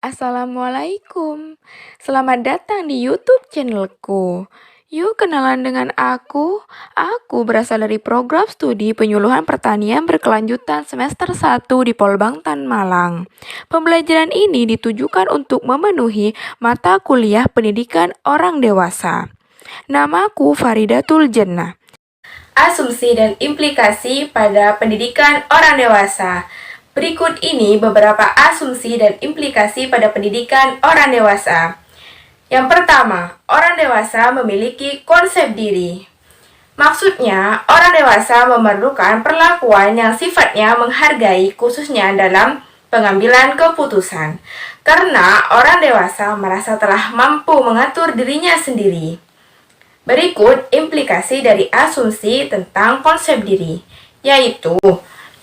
Assalamualaikum, selamat datang di YouTube channelku. Yuk kenalan dengan aku. Aku berasal dari program studi penyuluhan pertanian berkelanjutan semester 1 di Polbangtan, Malang. Pembelajaran ini ditujukan untuk memenuhi mata kuliah pendidikan orang dewasa. Namaku Faridatul Jannah. Asumsi dan implikasi pada pendidikan orang dewasa. Berikut ini beberapa asumsi dan implikasi pada pendidikan orang dewasa. Yang pertama, orang dewasa memiliki konsep diri. Maksudnya, orang dewasa memerlukan perlakuan yang sifatnya menghargai khususnya dalam pengambilan keputusan. Karena orang dewasa merasa telah mampu mengatur dirinya sendiri. Berikut implikasi dari asumsi tentang konsep diri, yaitu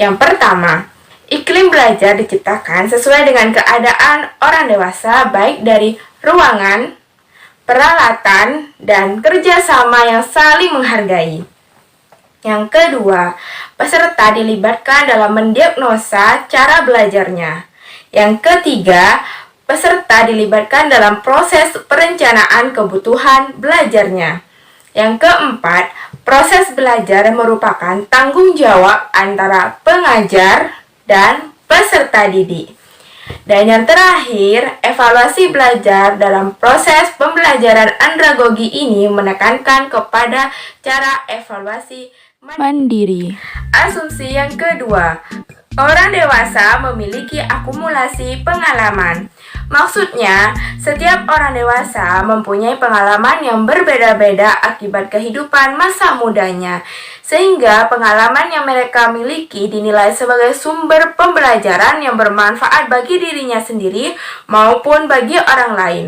yang pertama, iklim belajar diciptakan sesuai dengan keadaan orang dewasa baik dari ruangan, peralatan, dan kerjasama yang saling menghargai. Yang kedua, peserta dilibatkan dalam mendiagnosa cara belajarnya. Yang ketiga, peserta dilibatkan dalam proses perencanaan kebutuhan belajarnya. Yang keempat, proses belajar merupakan tanggung jawab antara pengajar dan peserta didik. Dan yang terakhir, evaluasi belajar dalam proses pembelajaran andragogi ini menekankan kepada cara evaluasi mandiri. Asumsi yang kedua, orang dewasa memiliki akumulasi pengalaman. Maksudnya, setiap orang dewasa mempunyai pengalaman yang berbeda-beda akibat kehidupan masa mudanya, sehingga pengalaman yang mereka miliki dinilai sebagai sumber pembelajaran yang bermanfaat bagi dirinya sendiri maupun bagi orang lain.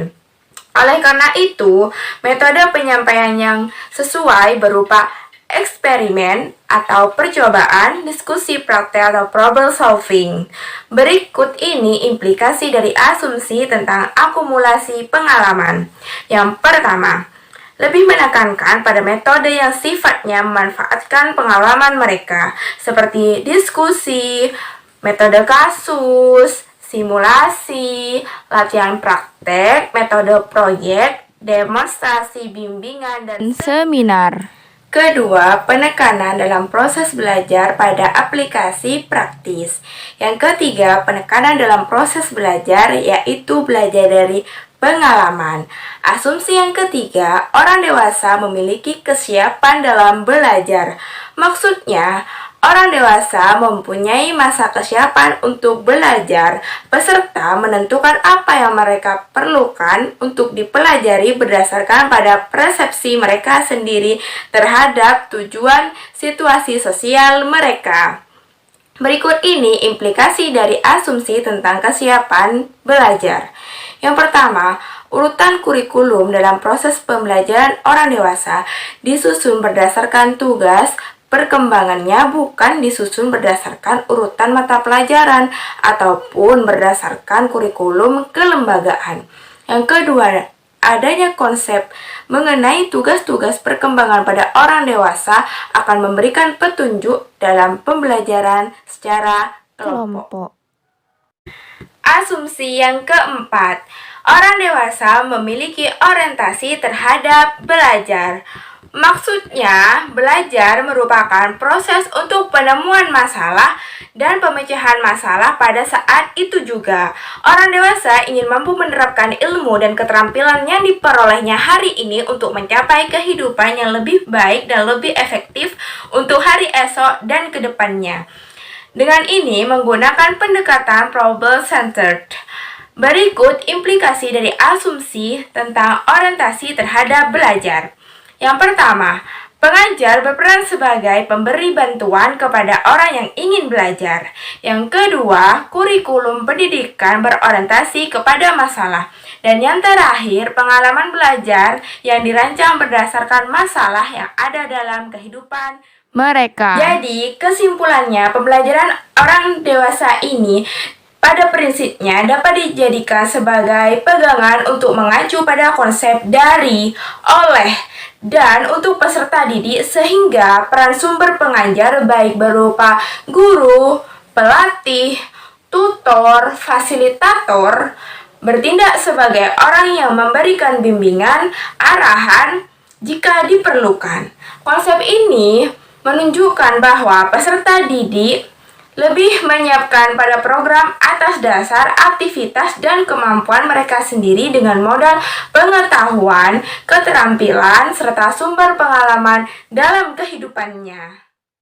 Oleh karena itu, metode penyampaian yang sesuai berupa eksperimen atau percobaan, diskusi praktek atau problem solving. Berikut ini implikasi dari asumsi tentang akumulasi pengalaman. Yang pertama, lebih menekankan pada metode yang sifatnya memanfaatkan pengalaman mereka, seperti diskusi, metode kasus, simulasi, latihan praktek, metode proyek, demonstrasi bimbingan, dan seminar. Kedua, penekanan dalam proses belajar pada aplikasi praktis. Yang ketiga, penekanan dalam proses belajar, yaitu belajar dari pengalaman. Asumsi yang ketiga, orang dewasa memiliki kesiapan dalam belajar. Maksudnya, orang dewasa mempunyai masa kesiapan untuk belajar. Peserta menentukan apa yang mereka perlukan untuk dipelajari berdasarkan pada persepsi mereka sendiri terhadap tujuan situasi sosial mereka. Berikut ini implikasi dari asumsi tentang kesiapan belajar. Yang pertama, urutan kurikulum dalam proses pembelajaran orang dewasa disusun berdasarkan tugas. Perkembangannya bukan disusun berdasarkan urutan mata pelajaran ataupun berdasarkan kurikulum kelembagaan. Yang kedua, adanya konsep mengenai tugas-tugas perkembangan pada orang dewasa akan memberikan petunjuk dalam pembelajaran secara kelompok. Asumsi yang keempat, orang dewasa memiliki orientasi terhadap belajar. Maksudnya, belajar merupakan proses untuk penemuan masalah dan pemecahan masalah pada saat itu juga. Orang dewasa ingin mampu menerapkan ilmu dan keterampilan yang diperolehnya hari ini untuk mencapai kehidupan yang lebih baik dan lebih efektif untuk hari esok dan kedepannya. Dengan ini, menggunakan pendekatan problem-centered. Berikut implikasi dari asumsi tentang orientasi terhadap belajar. Yang pertama, pengajar berperan sebagai pemberi bantuan kepada orang yang ingin belajar. Yang kedua, kurikulum pendidikan berorientasi kepada masalah. Dan yang terakhir, pengalaman belajar yang dirancang berdasarkan masalah yang ada dalam kehidupan mereka. Jadi, kesimpulannya, pembelajaran orang dewasa ini pada prinsipnya dapat dijadikan sebagai pegangan untuk mengacu pada konsep dari, oleh, dan untuk peserta didik sehingga peran sumber pengajar baik berupa guru, pelatih, tutor, fasilitator bertindak sebagai orang yang memberikan bimbingan, arahan jika diperlukan. Konsep ini menunjukkan bahwa peserta didik lebih menyiapkan pada program atas dasar aktivitas dan kemampuan mereka sendiri dengan modal pengetahuan, keterampilan, serta sumber pengalaman dalam kehidupannya.